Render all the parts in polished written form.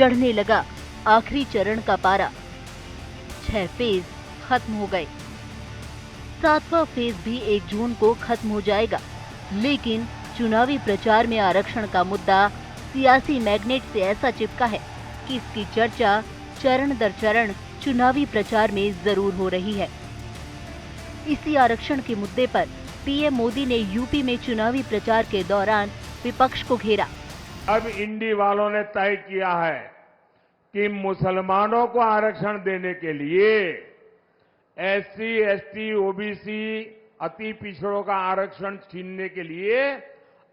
चढ़ने लगा आखिरी चरण का पारा। 6 फेज खत्म हो गए। 7वां फेज भी 1 जून को खत्म हो जाएगा, लेकिन चुनावी प्रचार में आरक्षण का मुद्दा सियासी मैग्नेट से ऐसा चिपका है कि इसकी चर्चा चरण दर चरण चुनावी प्रचार में जरूर हो रही है। इसी आरक्षण के मुद्दे पर पीएम मोदी ने यूपी में चुनावी प्रचार के दौरान विपक्ष को घेरा। अब इंडी वालों ने तय किया है कि मुसलमानों को आरक्षण देने के लिए एससी, एसटी, ओबीसी, अति पिछड़ों का आरक्षण छीनने के लिए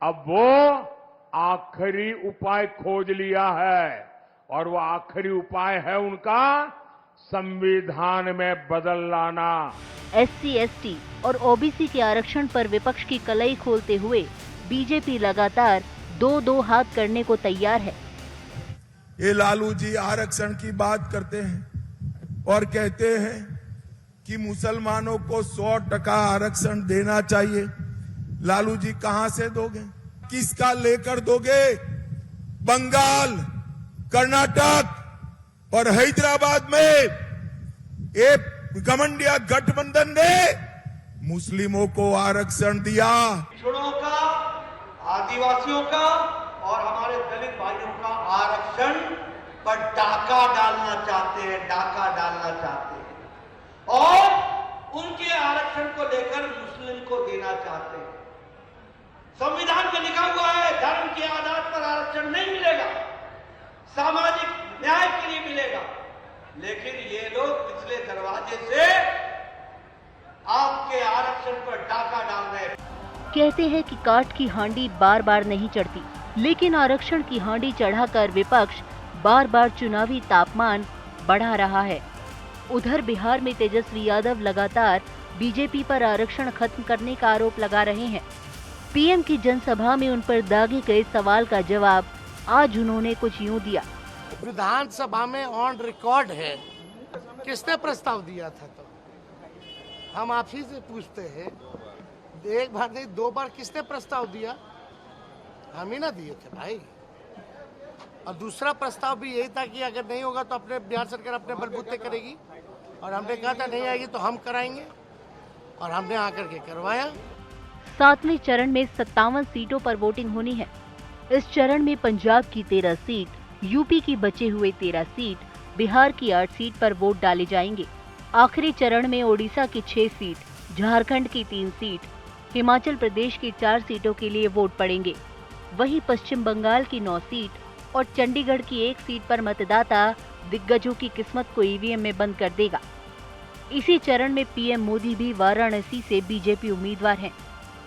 अब वो आखिरी उपाय खोज लिया है, और वो आखिरी उपाय है उनका संविधान में बदल लाना। एससी, एसटी और ओबीसी के आरक्षण पर विपक्ष की कलई खोलते हुए बीजेपी लगातार दो हाथ करने को तैयार है। ये लालू जी आरक्षण की बात करते हैं और कहते हैं कि मुसलमानों को 100% आरक्षण देना चाहिए। लालू जी कहां से दोगे? किसका लेकर दोगे? बंगाल, कर्नाटक और हैदराबाद में एक घमंडिया गठबंधन ने मुस्लिमों को आरक्षण दिया। पिछड़ों का, आदिवासियों का और हमारे दलित भाइयों का आरक्षण पर डाका डालना चाहते हैं, डाका डालना चाहते हैं और उनके आरक्षण को लेकर मुस्लिम को देना चाहते हैं। संविधान में लिखा हुआ है धर्म के आधार पर आरक्षण नहीं मिलेगा, सामाजिक न्याय के लिए मिलेगा, लेकिन ये लोग पिछले दरवाजे से आपके आरक्षण पर डाका डाल रहे हैं। कहते हैं कि काठ की हांडी बार बार नहीं चढ़ती, लेकिन आरक्षण की हांडी चढ़ाकर विपक्ष बार बार चुनावी तापमान बढ़ा रहा है। उधर बिहार में तेजस्वी यादव लगातार बीजेपी पर आरक्षण खत्म करने का आरोप लगा रहे हैं। पीएम की जनसभा में उन पर दागे गए सवाल का जवाब आज उन्होंने कुछ यूं दिया। विधानसभा में ऑन रिकॉर्ड है, किसने प्रस्ताव दिया था? तो हम आप ही से पूछते हैं, एक बार नहीं 2 बार किसने प्रस्ताव दिया? हम ही ना दिए थे भाई। और दूसरा प्रस्ताव भी यही था कि अगर नहीं होगा तो अपने बिहार सरकार अपने बलबूते करेगी, और हमने कहा था नहीं आएगी तो हम कराएंगे, और हमने आकर के करवाया। 7वें चरण में 57 सीटों पर वोटिंग होनी है। इस चरण में पंजाब की 13 सीट, यूपी की बचे हुए 13 सीट, बिहार की 8 सीट पर वोट डाले जाएंगे। आखिरी चरण में ओडिशा की 6 सीट, झारखंड की 3 सीट, हिमाचल प्रदेश की 4 सीटों के लिए वोट पड़ेंगे। वहीं पश्चिम बंगाल की 9 सीट और चंडीगढ़ की 1 सीट पर मतदाता दिग्गजों की किस्मत को ईवीएम में बंद कर देगा। इसी चरण में पीएम मोदी भी वाराणसी से बीजेपी उम्मीदवार हैं।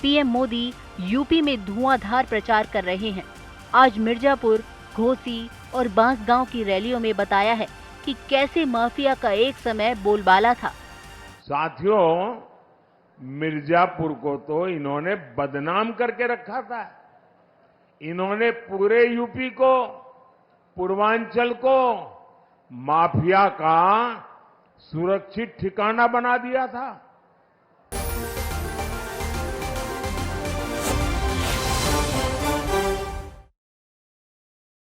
पीएम मोदी यूपी में धुआंधार प्रचार कर रहे हैं। आज मिर्जापुर, घोसी और बांसगांव की रैलियों में बताया है कि कैसे माफिया का एक समय बोलबाला था। साथियों, मिर्जापुर को तो इन्होंने बदनाम करके रखा था। इन्होंने पूरे यूपी को, पूर्वांचल को माफिया का सुरक्षित ठिकाना बना दिया था।